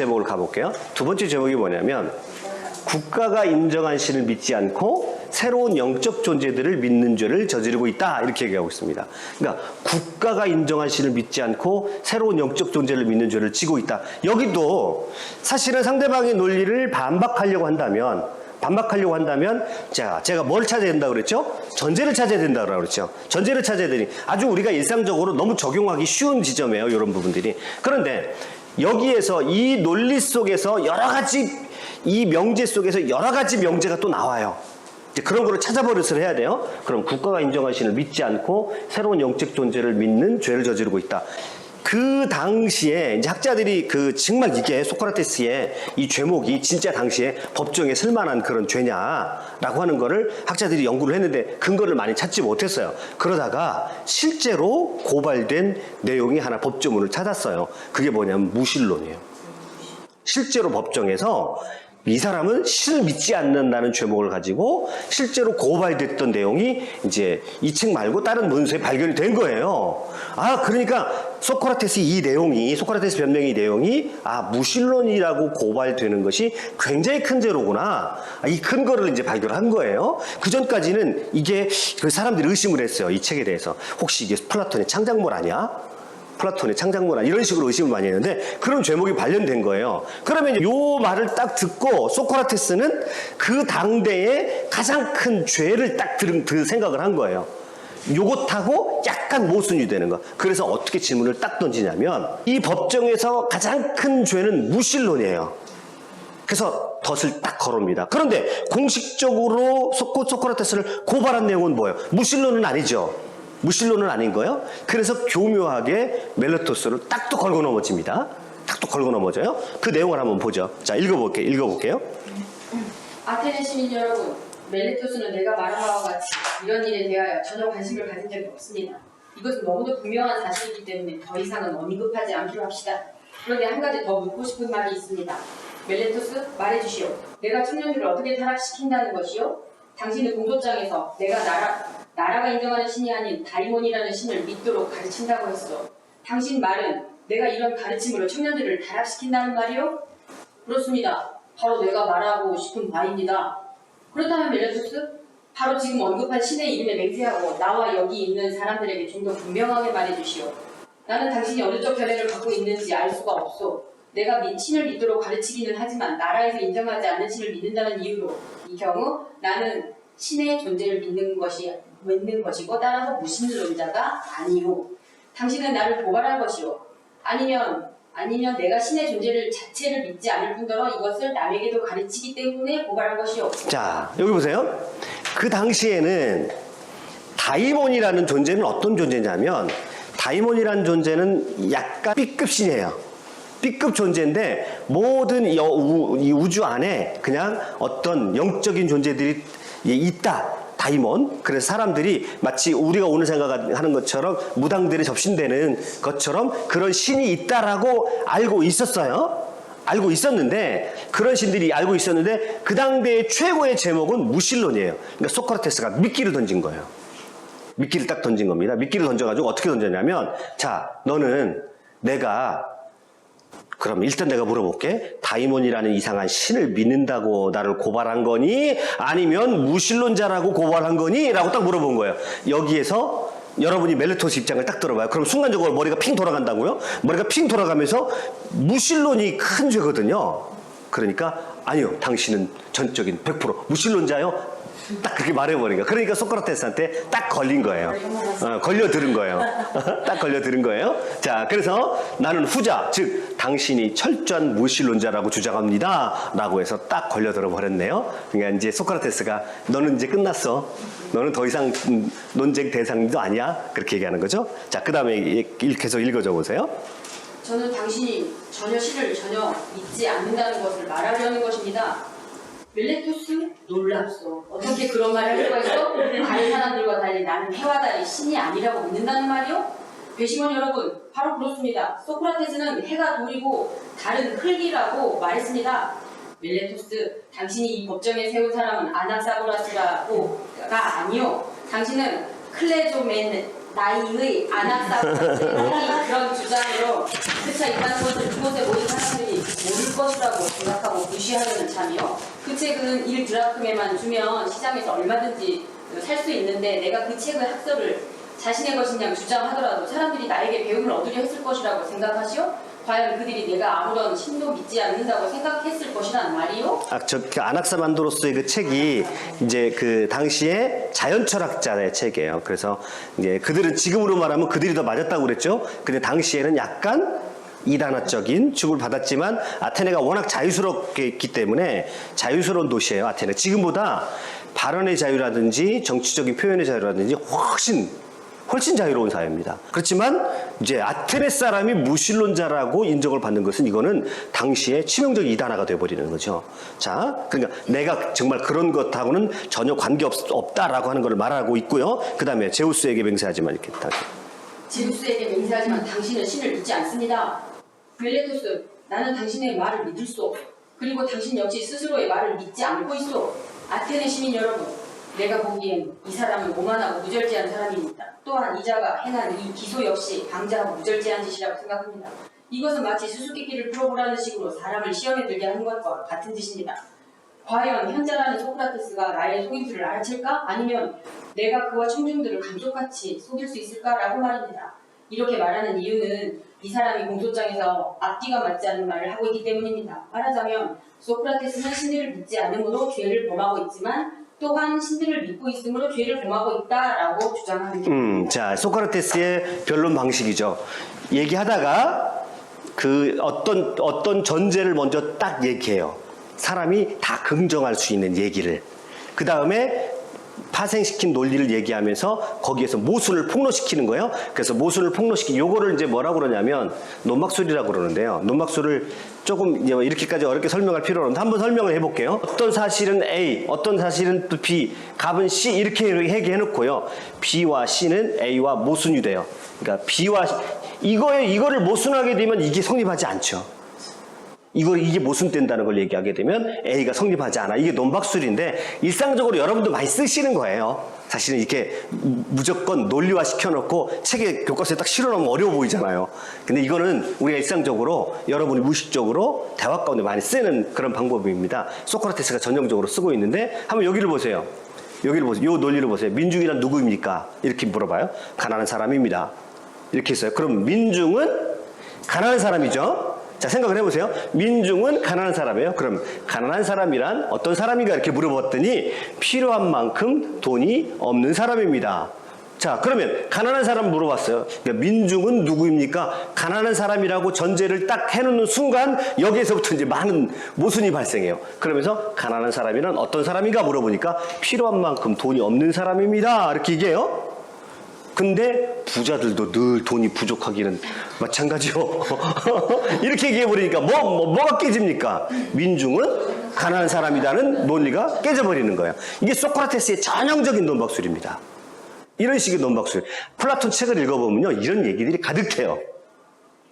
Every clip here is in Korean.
제목을 가볼게요. 두 번째 제목이 뭐냐면 국가가 인정한 신을 믿지 않고 새로운 영적 존재들을 믿는 죄를 저지르고 있다, 이렇게 얘기하고 있습니다. 그러니까 국가가 인정한 신을 믿지 않고 새로운 영적 존재를 믿는 죄를 지고 있다. 여기도 사실은 상대방의 논리를 반박하려고 한다면 제가 뭘 찾아야 된다고 그랬죠? 전제를 찾아야 된다고 그랬죠. 전제를 찾아야 되니 아주 우리가 일상적으로 너무 적용하기 쉬운 지점이에요, 이런 부분들이. 그런데 여기에서 이 논리 속에서 여러 가지, 이 명제 속에서 여러 가지 명제가 또 나와요. 이제 그런 거를 찾아버릇을 해야 돼요. 그럼 국가가 인정한 신을 믿지 않고 새로운 영적 존재를 믿는 죄를 저지르고 있다. 그 당시에 이제 학자들이 정말 이게 소크라테스의 이 죄목이 진짜 당시에 법정에 쓸만한 그런 죄냐라고 하는 거를 학자들이 연구를 했는데 근거를 많이 찾지 못했어요. 그러다가 실제로 고발된 내용이 하나 법조문을 찾았어요. 그게 뭐냐면 무신론이에요. 실제로 법정에서 이 사람은 신을 믿지 않는다는 죄목을 가지고 실제로 고발됐던 내용이 이제 이 책 말고 다른 문서에 발견이 된 거예요. 그러니까 소크라테스 변명의 내용이 무신론이라고 고발되는 것이 굉장히 큰 죄로구나. 이 근거를 이제 발견한 거예요. 그 전까지는 이게 사람들이 의심을 했어요. 이 책에 대해서. 혹시 이게 플라톤의 창작물 아니야? 플라톤의 창작문화, 이런 식으로 의심을 많이 했는데 그런 죄목이 발견된 거예요. 그러면 이 말을 딱 듣고 소크라테스는 그 당대의 가장 큰 죄를 딱 들은 생각을 한 거예요. 요것하고 약간 모순이 되는 거. 그래서 어떻게 질문을 딱 던지냐면 이 법정에서 가장 큰 죄는 무신론이에요. 그래서 덫을 딱 걸어옵니다. 그런데 공식적으로 소크라테스를 고발한 내용은 뭐예요? 무신론은 아니죠. 무신론은 아닌 거예요. 그래서 교묘하게 멜레토스를 딱 또 걸고 넘어집니다. 딱 또 걸고 넘어져요. 그 내용을 한번 보죠. 자, 읽어볼게요. 아테네 시민 여러분, 멜레토스는 내가 말한 바와 같이 이런 일에 대하여 전혀 관심을 가진 적이 없습니다. 이것은 너무도 분명한 사실이기 때문에 더 이상은 언급하지 않기로 합시다. 그런데 한 가지 더 묻고 싶은 말이 있습니다. 멜레토스, 말해주시오. 내가 청년들을 어떻게 타락시킨다는 것이요? 당신의 공소장에서 내가 나라가 인정하는 신이 아닌 다이몬이라는 신을 믿도록 가르친다고 했어. 당신 말은 내가 이런 가르침으로 청년들을 타락시킨다는 말이요? 그렇습니다. 바로 내가 말하고 싶은 바입니다. 그렇다면 멜레토스, 바로 지금 언급한 신의 이름에 맹세하고 나와 여기 있는 사람들에게 좀 더 분명하게 말해주시오. 나는 당신이 어느 쪽 견해를 갖고 있는지 알 수가 없소. 내가 신을 믿도록 가르치기는 하지만 나라에서 인정하지 않는 신을 믿는다는 이유로 이 경우 나는 신의 존재를 믿는 것이고 따라서 무신론자가 아니오. 당신은 나를 고발할 것이오. 아니면 내가 신의 존재를 자체를 믿지 않을 뿐더러 이것을 남에게도 가르치기 때문에 고발할 것이오. 자, 여기 보세요. 그 당시에는 다이몬이라는 존재는 어떤 존재냐면 다이몬이라는 존재는 약간 B급 신이에요. B급 존재인데 모든 이 우주 안에 그냥 어떤 영적인 존재들이 있다. 다이몬. 그래서 사람들이 마치 우리가 오늘 생각하는 것처럼 무당들이 접신되는 것처럼 그런 신이 있다라고 알고 있었어요. 알고 있었는데 그런 신들이 알고 있었는데 그 당대의 최고의 제목은 무신론이에요. 그러니까 소크라테스가 미끼를 던진 거예요. 미끼를 딱 던진 겁니다. 미끼를 던져가지고 어떻게 던졌냐면 자, 너는 그럼 일단 내가 물어볼게. 다이몬이라는 이상한 신을 믿는다고 나를 고발한 거니? 아니면 무신론자라고 고발한 거니? 라고 딱 물어본 거예요. 여기에서 여러분이 멜레토스 입장을 딱 들어봐요. 그럼 순간적으로 머리가 핑 돌아간다고요? 머리가 핑 돌아가면서 무신론이 큰 죄거든요. 그러니까 아니요, 당신은 전적인 100% 무신론자요? 딱 그렇게 말해버리니까. 그러니까 소크라테스한테 딱 걸린 거예요. 걸려들은 거예요. 딱 걸려들은 거예요. 자, 그래서 나는 후자, 즉 당신이 철저한 무신론자라고 주장합니다. 라고 해서 딱 걸려들어 버렸네요. 그러니까 이제 소크라테스가 너는 이제 끝났어. 너는 더 이상 논쟁 대상도 아니야. 그렇게 얘기하는 거죠. 자, 그 다음에 계속 읽어줘 보세요. 저는 당신이 신을 전혀 믿지 않는다는 것을 말하려는 것입니다. 멜레토스, 놀랍소. 어떻게 그런 말을 할 수가 있어? 다른 사람들과 달리 나는 해와 달이 신이 아니라고 믿는다는 말이요? 배심원 여러분, 바로 그렇습니다. 소크라테스는 해가 돌이고 다른 흙이라고 말했습니다. 멜레토스, 당신이 이 법정에 세운 사람은 아나사고라스가 아니요. 당신은 클레조멘 나이의 아나사고라스의 그런 주장으로 그차 있다는 것을 그곳에 모인 사람들이 모를 것이라고 생각하고 무시하려는 참이요. 그 책은 1드라크메만 주면 시장에서 얼마든지 살 수 있는데 내가 그 책의 학설을 자신의 것이냐 주장하더라도 사람들이 나에게 배움을 얻으려 했을 것이라고 생각하시오? 과연 그들이 내가 아무런 신도 믿지 않는다고 생각했을 것이란 말이요? 그 아낙사만드로스의 그 책이 이제 그 당시에 자연철학자의 책이에요. 그래서 이제 그들은 지금으로 말하면 그들이 더 맞았다고 그랬죠. 근데 당시에는 약간 이단화적인 취급을 받았지만 아테네가 워낙 자유스럽게 있기 때문에 자유스러운 도시예요. 아테네. 지금보다 발언의 자유라든지 정치적인 표현의 자유라든지 훨씬 자유로운 사회입니다. 그렇지만 이제 아테네 사람이 무신론자라고 인정을 받는 것은 이거는 당시에 치명적인 이단화가 되어버리는 거죠. 자, 그러니까 내가 정말 그런 것하고는 전혀 관계없다라고 하는 걸 말하고 있고요. 그 다음에 제우스에게 맹세하지만 이렇게 제우스에게 맹세하지만 당신은 신을 믿지 않습니다. 멜레토스, 나는 당신의 말을 믿을 수 없소. 그리고 당신 역시 스스로의 말을 믿지 않고 있소. 아테네 시민 여러분, 내가 보기엔 이 사람은 오만하고 무절제한 사람입니다. 또한 이자가 행한 이 기소 역시 방자하고 무절제한 짓이라고 생각합니다. 이것은 마치 수수께끼를 풀어보라는 식으로 사람을 시험에 들게 하는 것과 같은 짓입니다. 과연 현자라는 소크라테스가 나의 속임수를 알아챌까? 아니면 내가 그와 청중들을 감쪽같이 속일 수 있을까라고 말입니다. 이렇게 말하는 이유는 이 사람이 공소장에서 앞뒤가 맞지 않는 말을 하고 있기 때문입니다. 말하자면 소크라테스는 신들을 믿지 않음으로 죄를 범하고 있지만 또한 신들을 믿고 있으므로 죄를 범하고 있다라고 주장하는 겁니다. 자, 소크라테스의 변론 방식이죠. 얘기하다가 그 어떤 전제를 먼저 딱 얘기해요. 사람이 다 긍정할 수 있는 얘기를. 그 다음에 파생시킨 논리를 얘기하면서 거기에서 모순을 폭로시키는 거예요. 그래서 모순을 요거를 이제 뭐라고 그러냐면 논막술이라고 그러는데요. 논막술을 조금 이렇게까지 어렵게 설명할 필요는 없는데 한번 설명을 해볼게요. 어떤 사실은 A, 어떤 사실은 또 B, 값은 C 이렇게 얘기해 놓고요. B와 C는 A와 모순이 돼요. 그러니까 B와 이거를 모순하게 되면 이게 성립하지 않죠. 이게 모순된다는 걸 얘기하게 되면 A가 성립하지 않아. 이게 논박술인데 일상적으로 여러분도 많이 쓰시는 거예요. 사실은 이렇게 무조건 논리화 시켜놓고 책에 교과서에 딱 실어놓으면 어려워 보이잖아요. 근데 이거는 우리가 일상적으로 여러분이 무의식적으로 대화 가운데 많이 쓰는 그런 방법입니다. 소크라테스가 전형적으로 쓰고 있는데 한번 여기를 보세요. 요 논리를 보세요. 민중이란 누구입니까? 이렇게 물어봐요. 가난한 사람입니다. 이렇게 했어요. 그럼 민중은 가난한 사람이죠. 자, 생각을 해보세요. 민중은 가난한 사람이에요. 그럼 가난한 사람이란 어떤 사람인가 이렇게 물어봤더니 필요한 만큼 돈이 없는 사람입니다. 자, 그러면 가난한 사람 물어봤어요. 그러니까 민중은 누구입니까? 가난한 사람이라고 전제를 딱 해놓는 순간 여기에서부터 이제 많은 모순이 발생해요. 그러면서 가난한 사람이란 어떤 사람인가 물어보니까 필요한 만큼 돈이 없는 사람입니다. 이렇게 얘기해요. 근데 부자들도 늘 돈이 부족하기는 마찬가지요. 이렇게 얘기해버리니까 뭐가 깨집니까? 민중은 가난한 사람이라는 논리가 깨져버리는 거예요. 이게 소크라테스의 전형적인 논박술입니다. 이런 식의 논박술. 플라톤 책을 읽어보면요, 이런 얘기들이 가득해요.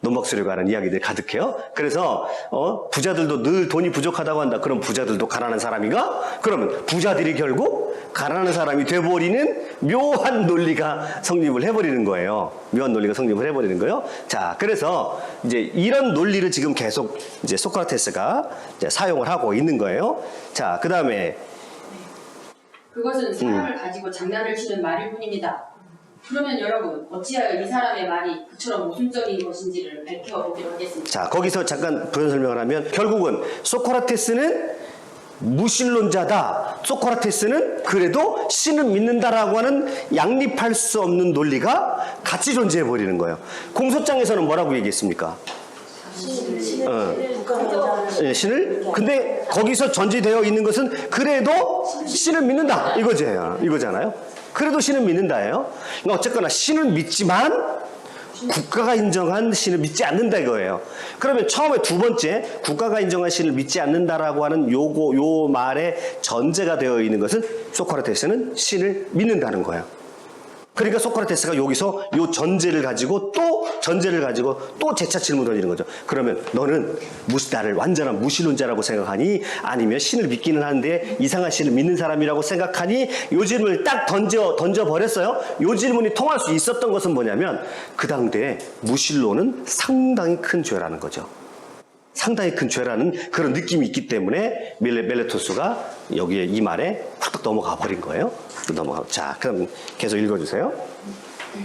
논박술에 관한 이야기들이 가득해요. 그래서 부자들도 늘 돈이 부족하다고 한다. 그럼 부자들도 가난한 사람인가? 그러면 부자들이 결국 가난한 사람이 돼버리는 묘한 논리가 성립을 해버리는 거예요. 묘한 논리가 성립을 해버리는 거예요. 자, 그래서 이제 이런 논리를 지금 계속 이제 소크라테스가 이제 사용을 하고 있는 거예요. 자, 그 다음에 그것은 사람을 가지고 장난을 치는 말일 뿐입니다. 그러면 여러분, 어찌하여 이 사람의 말이 그처럼 모순적인 것인지를 밝혀보기로 하겠습니다. 자, 거기서 잠깐 부연 설명을 하면 결국은 소크라테스는 무신론자다. 소크라테스는 그래도 신을 믿는다라고 하는 양립할 수 없는 논리가 같이 존재해버리는 거예요. 공소장에서는 뭐라고 얘기했습니까? 신을 근데 거기서 전제되어 있는 것은 그래도 신을 믿는다 이거잖아요. 그래도 신을 믿는다예요. 그러니까 어쨌거나 신을 믿지만 국가가 인정한 신을 믿지 않는다 이거예요. 그러면 처음에 두 번째 국가가 인정한 신을 믿지 않는다라고 하는 요 말에 전제가 되어 있는 것은 소크라테스는 신을 믿는다는 거예요. 그러니까 소크라테스가 여기서 요 전제를 가지고 또 재차 질문을 던지는 거죠. 그러면 너는 나를 완전한 무신론자라고 생각하니? 아니면 신을 믿기는 하는데 이상한 신을 믿는 사람이라고 생각하니? 요 질문을 딱 던져버렸어요. 요 질문이 통할 수 있었던 것은 뭐냐면 그 당대에 무신론은 상당히 큰 죄라는 거죠. 상당히 큰 죄라는 그런 느낌이 있기 때문에 멜레토스가 여기에 이 말에 훌떡 넘어가 버린 거예요. 자, 그럼 계속 읽어주세요.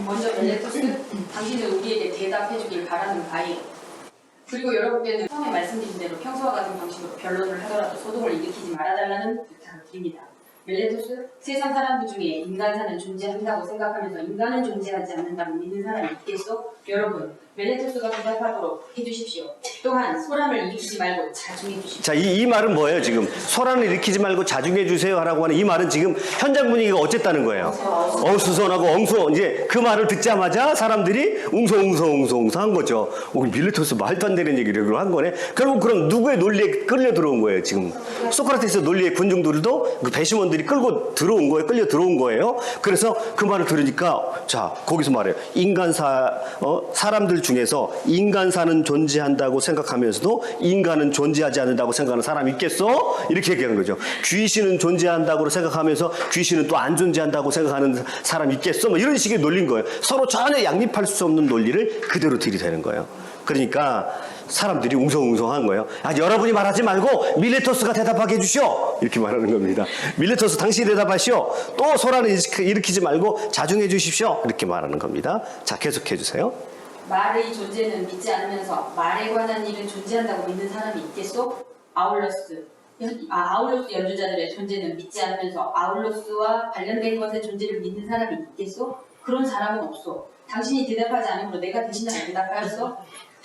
먼저 멜레토스, 당신은 우리에게 대답해 주길 바라는 바예요. 그리고 여러분께는 처음에 말씀드린 대로 평소와 같은 방식으로 변론을 하더라도 소동을 일으키지 말아달라는 부탁을 드립니다. 멜레토스, 세상 사람들 중에 인간사는 존재한다고 생각하면서 인간은 존재하지 않는다고 믿는 사람이 있겠소? 여러분, 멜레토스가 대답하도록 해주십시오. 또한 소란을 일으키지 말고 자중해 주십시오. 자, 이 말은 뭐예요, 지금? 소란을 일으키지 말고 자중해 주세요 하라고 하는 이 말은 지금 현장 분위기가 어쨌다는 거예요? 어수선하고 이제 그 말을 듣자마자 사람들이 웅성한 거죠. 밀레토스 말도 안 되는 얘기를 한 거네. 결국 그럼 누구의 논리에 끌려 들어온 거예요, 지금? 소크라테스 논리의 군중들도 그 배심원들이 끌고 들어온 거예요, 끌려 들어온 거예요. 그래서 그 말을 들으니까, 자, 거기서 말해요. 사람들 중에서 인간사는 존재한다고 생각하면서도 인간은 존재하지 않는다고 생각하는 사람이 있겠어? 이렇게 얘기하는 거죠. 귀신은 존재한다고 생각하면서 귀신은 또 안 존재한다고 생각하는 사람이 있겠어? 뭐 이런 식의 논리인 거예요. 서로 전혀 양립할 수 없는 논리를 그대로 들이대는 거예요. 그러니까 사람들이 웅성한 거예요. 여러분이 말하지 말고 밀레토스가 대답하게 해주시오. 이렇게 말하는 겁니다. 밀레토스 당신이 대답하시오. 또 소란을 일으키지 말고 자중해 주십시오. 이렇게 말하는 겁니다. 자, 계속해 주세요. 말의 존재는 믿지 않으면서 말에 관한 일은 존재한다고 믿는 사람이 있겠소? 아울러스 연주자들의 존재는 믿지 않으면서 아울러스와 관련된 것의 존재를 믿는 사람이 있겠소? 그런 사람은 없소. 당신이 대답하지 않으므로 내가 대신하여 대답하였소?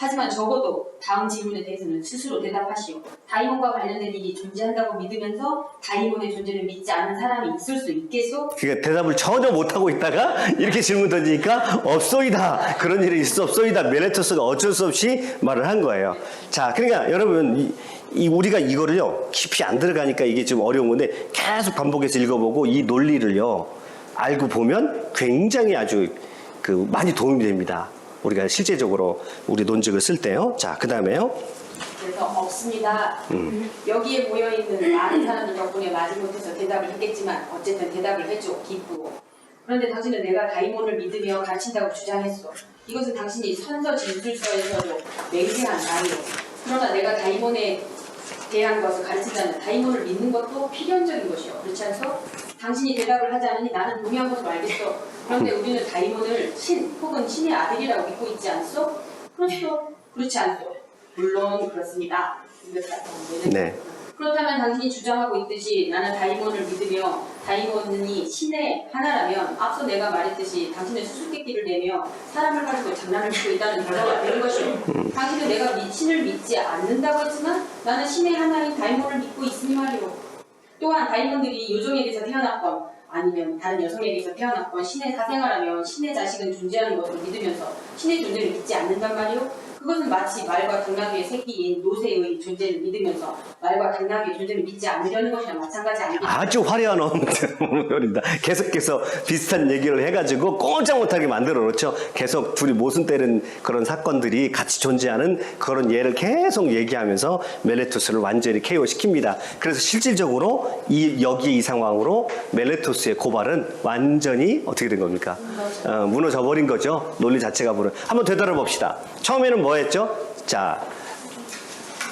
하지만 적어도 다음 질문에 대해서는 스스로 대답하시오. 다이몬과 관련된 일이 존재한다고 믿으면서 다이몬의 존재를 믿지 않는 사람이 있을 수 있겠소? 그러니까 대답을 전혀 못하고 있다가 이렇게 질문 던지니까 없소이다. 그런 일이 있어 없소이다. 멜레토스가 어쩔 수 없이 말을 한 거예요. 자, 그러니까 여러분 우리가 이거를요 깊이 안 들어가니까 이게 좀 어려운 건데 계속 반복해서 읽어보고 이 논리를요 알고 보면 굉장히 아주 많이 도움이 됩니다. 우리가 실제적으로 우리 논증을 쓸 때요. 자, 그 다음에요. 그래서 없습니다. 여기에 모여있는 많은 사람들 덕분에 마지못해서 대답을 했겠지만 어쨌든 대답을 해줘. 기쁘고. 그런데 당신은 내가 다이몬을 믿으며 가르친다고 주장했어. 이것은 당신이 선서 진술서에서도 맹세한 말이에요. 그러나 내가 다이몬에 대한 것을 가르친다면 다이몬을 믿는 것도 필연적인 것이요. 그렇지 않소? 당신이 대답을 하지 않으니 나는 동의한 것으로 알겠어. 그런데 우리는 다이몬을 신 혹은 신의 아들이라고 믿고 있지 않소? 그렇소? 그렇지 않소? 물론 그렇습니다. 네. 그렇다면 당신이 주장하고 있듯이 나는 다이몬을 믿으며 다이몬이 신의 하나라면 앞서 내가 말했듯이 당신은 수수께끼를 내며 사람을 가지고 장난을 치고 있다는 결과가 되는 것이오. 당신은 내가 신을 믿지 않는다고 했지만 나는 신의 하나인 다이몬을 믿고 있으니 말이오. 또한 다이몬들이 요정에게서 태어났건 아니면 다른 여성에게서 태어났건 신의 사생아라면 신의 자식은 존재하는 것으로 믿으면서 신의 존재를 믿지 않는단 말이오. 그것은 마치 말과 당나귀의 새끼인 노새의 존재를 믿으면서 말과 당나귀의 존재를 믿지 않으려는 것이랑 마찬가지 아니겠습니까? 아주 화려한 어머니다. 계속해서 비슷한 얘기를 해가지고 꼼짝 못하게 만들어 놓죠. 계속 둘이 모순 때는 그런 사건들이 같이 존재하는 그런 예를 계속 얘기하면서 멜레토스를 완전히 KO 시킵니다. 그래서 실질적으로 여기 이 상황으로 멜레토스의 고발은 완전히 어떻게 된 겁니까? 무너져 버린 거죠. 논리 자체가 한번 되돌아 봅시다. 처음에는 뭐 했죠? 자,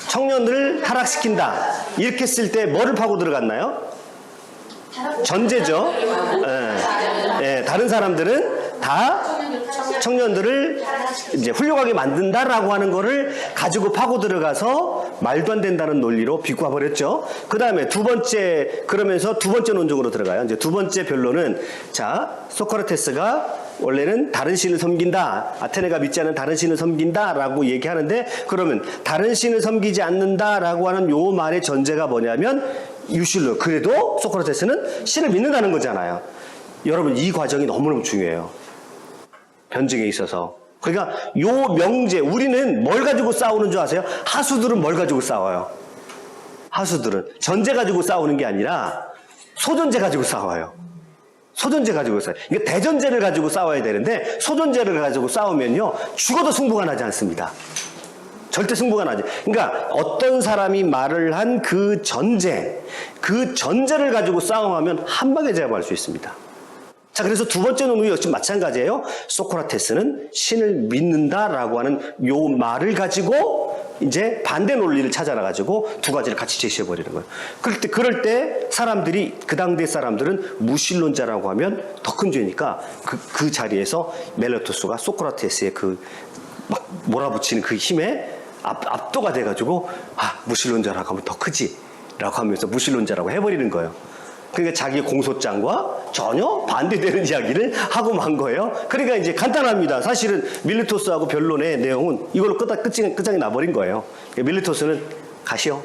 청년들을 타락시킨다. 이렇게 쓸 때 뭐를 파고 들어갔나요? 전제죠. 다른 사람들은 다 청년들을 이제 훌륭하게 만든다라고 하는 거를 가지고 파고 들어가서 말도 안 된다는 논리로 비꼬아 버렸죠. 그 다음에 그러면서 두 번째 논증으로 들어가요. 이제 두 번째 변론은 자, 소크라테스가 원래는 다른 신을 섬긴다. 아테네가 믿지 않는 다른 신을 섬긴다라고 얘기하는데 그러면 다른 신을 섬기지 않는다라고 하는 요 말의 전제가 뭐냐면 유실로 그래도 소크라테스는 신을 믿는다는 거잖아요. 여러분 이 과정이 너무너무 중요해요. 변증에 있어서. 그러니까 요 명제 우리는 뭘 가지고 싸우는 줄 아세요? 하수들은 뭘 가지고 싸워요? 하수들은 전제 가지고 싸우는 게 아니라 소전제 가지고 싸워요. 소전제 가지고 싸워요. 그러니까 대전제를 가지고 싸워야 되는데 소전제를 가지고 싸우면요 죽어도 승부가 나지 않습니다. 절대 승부가 나지. 그러니까 어떤 사람이 말을 한 그 전제를 가지고 싸움하면 한 방에 제압할 수 있습니다. 자, 그래서 두 번째 논문 역시 마찬가지예요. 소크라테스는 신을 믿는다라고 하는 요 말을 가지고 이제 반대 논리를 찾아놔가지고 두 가지를 같이 제시해버리는 거예요. 그럴 때 사람들이, 그 당대 사람들은 무신론자라고 하면 더 큰 죄니까 그 자리에서 멜레토스가 소크라테스의 막 몰아붙이는 그 힘에 압도가 돼가지고, 무신론자라고 하면 더 크지. 라고 하면서 무신론자라고 해버리는 거예요. 그러니까 자기 공소장과 전혀 반대되는 이야기를 하고 만 거예요. 그러니까 이제 간단합니다. 사실은 밀레토스하고 변론의 내용은 이걸로 끝장이 나버린 거예요. 밀레토스는 가시오.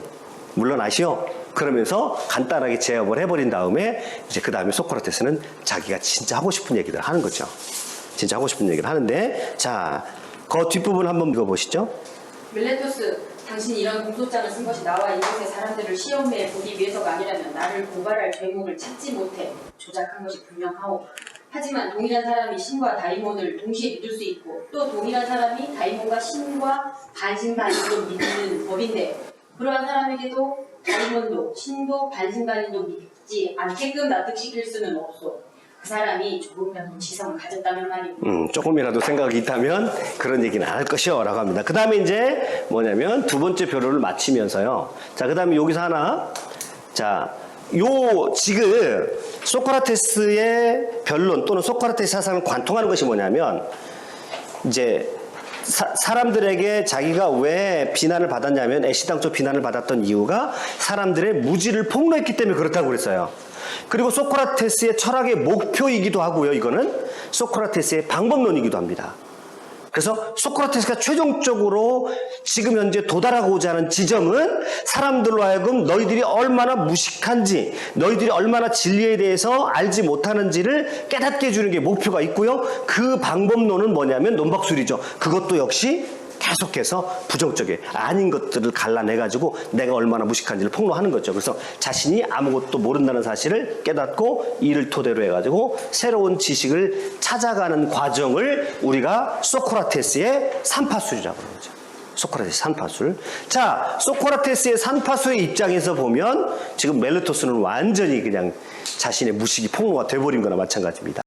물러나시오. 그러면서 간단하게 제압을 해버린 다음에 이제 그 다음에 소크라테스는 자기가 진짜 하고 싶은 얘기를 하는 거죠. 진짜 하고 싶은 얘기를 하는데, 자, 그 뒷부분 한번 읽어보시죠. 밀레토스, 당신이 이런 공소장을 쓴 것이 나와 이곳의 사람들을 시험에 보기 위해서가 아니라면 나를 고발할 죄목을 찾지 못해 조작한 것이 분명하오. 하지만 동일한 사람이 신과 다이몬을 동시에 믿을 수 있고 또 동일한 사람이 다이몬과 신과 반신반의도 믿는 법인데 그러한 사람에게도 다이몬도 신도 반신반의도 믿지 않게끔 납득시킬 수는 없소. 그 사람이 조금이라도 지성을 가졌다면 말이오. 조금이라도 생각이 있다면 그런 얘기는 안 할 것이요 라고 합니다. 그 다음에 이제 뭐냐면 두 번째 변론을 마치면서요. 자, 그 다음에 여기서 하나, 자, 지금 소크라테스의 변론 또는 소크라테스 사상을 관통하는 것이 뭐냐면, 이제 사람들에게 자기가 왜 비난을 받았냐면, 애시당초 비난을 받았던 이유가 사람들의 무지를 폭로했기 때문에 그렇다고 그랬어요. 그리고 소크라테스의 철학의 목표이기도 하고요. 이거는 소크라테스의 방법론이기도 합니다. 그래서 소크라테스가 최종적으로 지금 현재 도달하고자 하는 지점은 사람들로 하여금 너희들이 얼마나 무식한지, 너희들이 얼마나 진리에 대해서 알지 못하는지를 깨닫게 해주는 게 목표가 있고요. 그 방법론은 뭐냐면 논박술이죠. 그것도 역시 계속해서 부정적이에요. 아닌 것들을 갈라내가지고 내가 얼마나 무식한지를 폭로하는 거죠. 그래서 자신이 아무것도 모른다는 사실을 깨닫고 이를 토대로 해가지고 새로운 지식을 찾아가는 과정을 우리가 소크라테스의 산파술이라고 하는 거죠. 소크라테스 산파술. 자, 소크라테스의 산파술의 입장에서 보면 지금 멜레토스는 완전히 그냥 자신의 무식이 폭로가 돼버린 거나 마찬가지입니다.